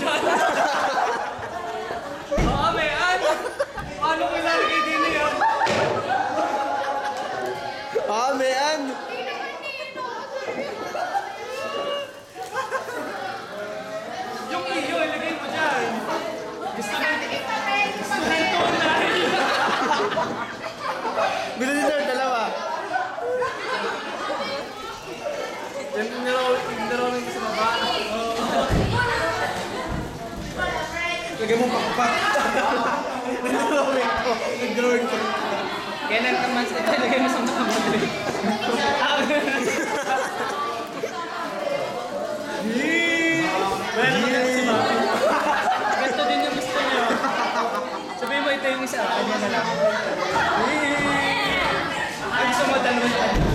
dyan. Amean! Paano ko ilalagay din yan? Amean! Yung iyo, ilagay mo dyan. Gusto nito na. Bilo dito, dalawa. Yung nirawin ko sa baba. Lagay mo pakpak. Nag-drawing ko. Kaya naman sa ito, ilagay mo sa mga madali. Ganito din yung gusto niyo. Sabihin mo ito yung isa, kanya na lang. Ay, gusto mo dalawa.